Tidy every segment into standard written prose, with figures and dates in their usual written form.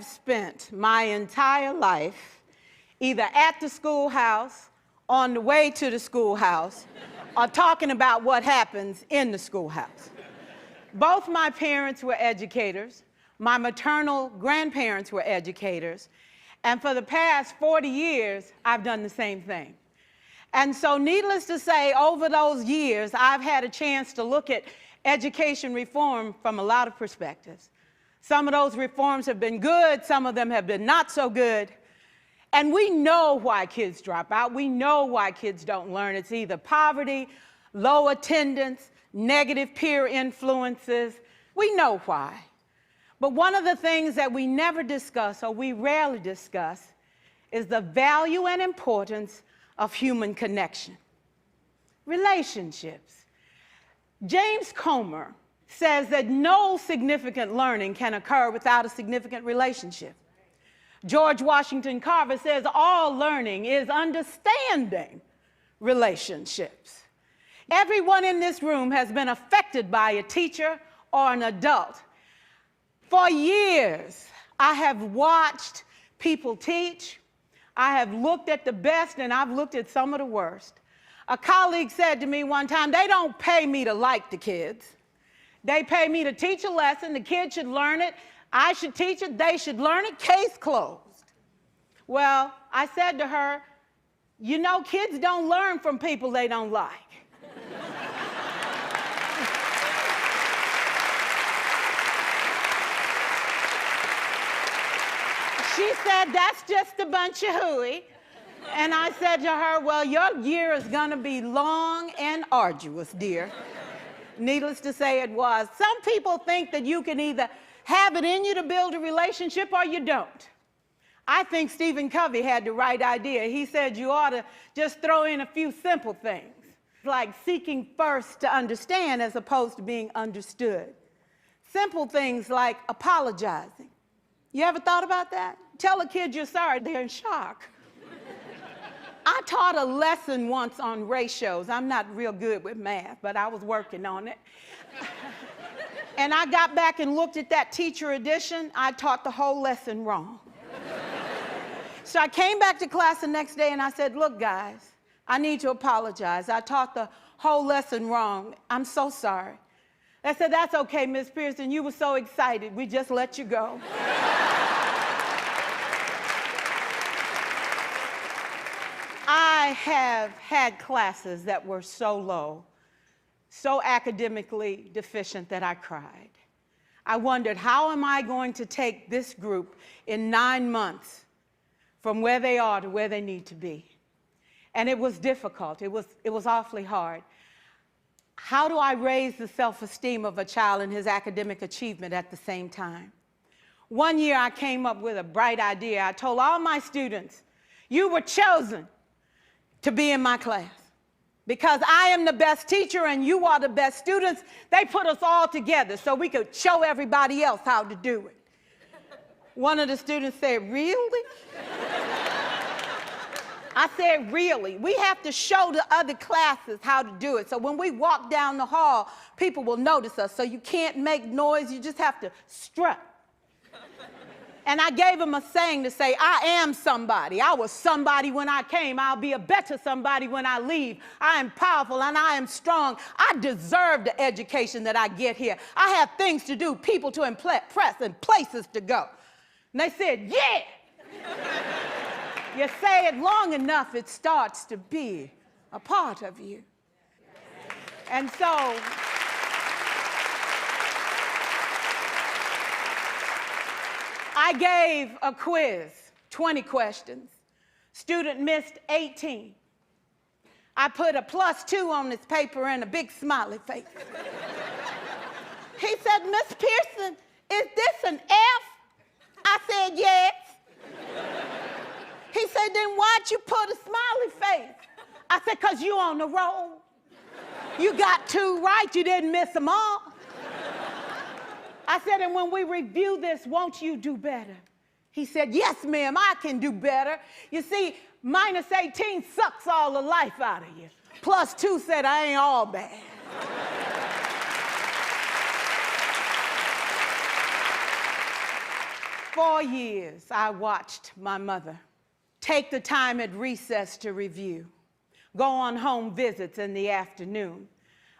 have spent my entire life either at the schoolhouse, on the way to the schoolhouse, or talking about what happens in the schoolhouse. Both my parents were educators. My maternal grandparents were educators. And for the past 40 years, I've done the same thing. And so needless to say, over those years, I've had a chance to look at education reform from a lot of perspectives. Some of those reforms have been good, some of them have been not so good. And we know why kids drop out. We know why kids don't learn. It's either poverty, low attendance, negative peer influences. We know why. But one of the things that we never discuss, or we rarely discuss, is the value and importance of human connection. Relationships. James Comer says that no significant learning can occur without a significant relationship. George Washington Carver says all learning is understanding relationships. Everyone in this room has been affected by a teacher or an adult. For years, I have watched people teach. I have looked at the best and I've looked at some of the worst. A colleague said to me one time, they don't pay me to like the kids. They pay me to teach a lesson. The kids should learn it. I should teach it, they should learn it, case closed. Well, I said to her, you know, kids don't learn from people they don't like. She said, that's just a bunch of hooey. And I said to her, well, your year is gonna be long and arduous, dear. Needless to say, it was. Some people think that you can either have it in you to build a relationship or you don't. I think Stephen Covey had the right idea. He said you ought to just throw in a few simple things, like seeking first to understand as opposed to being understood. Simple things like apologizing. You ever thought about that? Tell a kid you're sorry, they're in shock. I taught a lesson once on ratios. I'm not real good with math, but I was working on it. And I got back and looked at that teacher edition. I taught the whole lesson wrong. So I came back to class the next day and I said, look, guys, I need to apologize. I taught the whole lesson wrong. I'm so sorry. They said, that's okay, Miss Pierson. You were so excited. We just let you go. I have had classes that were so low, so academically deficient that I cried. I wondered, how am I going to take this group in 9 months from where they are to where they need to be? And it was difficult. It was awfully hard. How do I raise the self-esteem of a child and his academic achievement at the same time? One year I came up with a bright idea. I told all my students, you were chosen to be in my class. Because I am the best teacher and you are the best students, they put us all together so we could show everybody else how to do it. One of the students said, really? I said, really? We have to show the other classes how to do it. So when we walk down the hall, people will notice us. So you can't make noise, you just have to strut. And I gave him a saying to say, I am somebody. I was somebody when I came. I'll be a better somebody when I leave. I am powerful and I am strong. I deserve the education that I get here. I have things to do, people to impress, and places to go. And they said, yeah. You say it long enough, it starts to be a part of you. And so, I gave a quiz, 20 questions. Student missed 18. I put a +2 on this paper and a big smiley face. He said, Miss Pierson, is this an F? I said, yes. He said, then why'd you put a smiley face? I said, because you on the roll. You got 2 right, you didn't miss them all. I said, and when we review this, won't you do better? He said, yes, ma'am, I can do better. You see, -18 sucks all the life out of you. +2 said, I ain't all bad. 4 years, I watched my mother take the time at recess to review, go on home visits in the afternoon,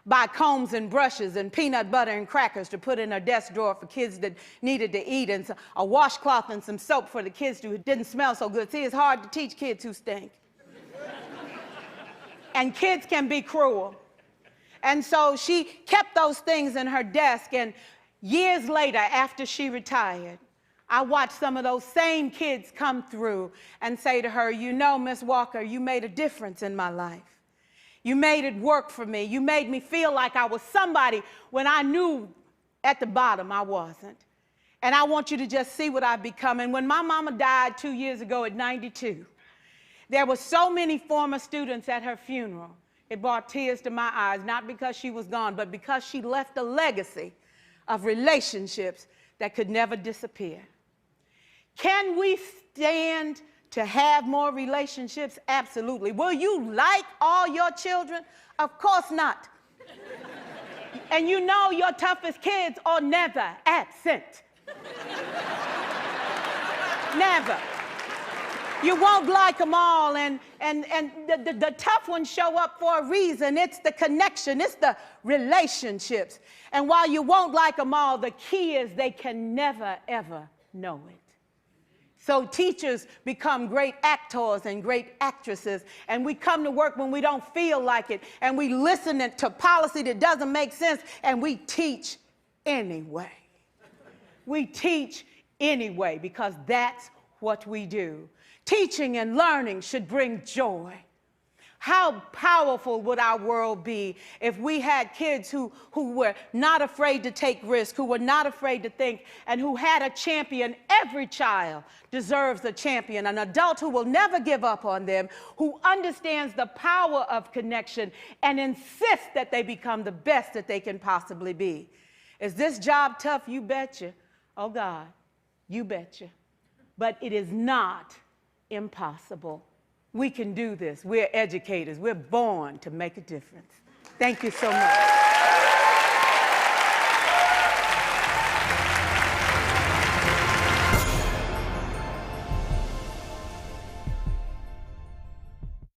buy combs and brushes and peanut butter and crackers to put in her desk drawer for kids that needed to eat, and a washcloth and some soap for the kids who didn't smell so good. See, it's hard to teach kids who stink. And kids can be cruel. And so she kept those things in her desk, and years later, after she retired, I watched some of those same kids come through and say to her, you know, Miss Walker, you made a difference in my life. You made it work for me. You made me feel like I was somebody when I knew at the bottom I wasn't. And I want you to just see what I've become. And when my mama died 2 years ago at 92, there were so many former students at her funeral. It brought tears to my eyes, not because she was gone, but because she left a legacy of relationships that could never disappear. Can we stand to have more relationships? Absolutely. Will you like all your children? Of course not. And you know your toughest kids are never absent. Never. You won't like them all, and the tough ones show up for a reason. It's the connection, it's the relationships. And while you won't like them all, the key is they can never, ever know it. So teachers become great actors and great actresses, and we come to work when we don't feel like it, and we listen to policy that doesn't make sense, and we teach anyway. We teach anyway because that's what we do. Teaching and learning should bring joy. How powerful would our world be if we had kids who were not afraid to take risks, who were not afraid to think, and who had a champion? Every child deserves a champion, an adult who will never give up on them, who understands the power of connection and insists that they become the best that they can possibly be. Is this job tough? You betcha. Oh God, you betcha. But it is not impossible. We can do this. We're educators. We're born to make a difference. Thank you so much.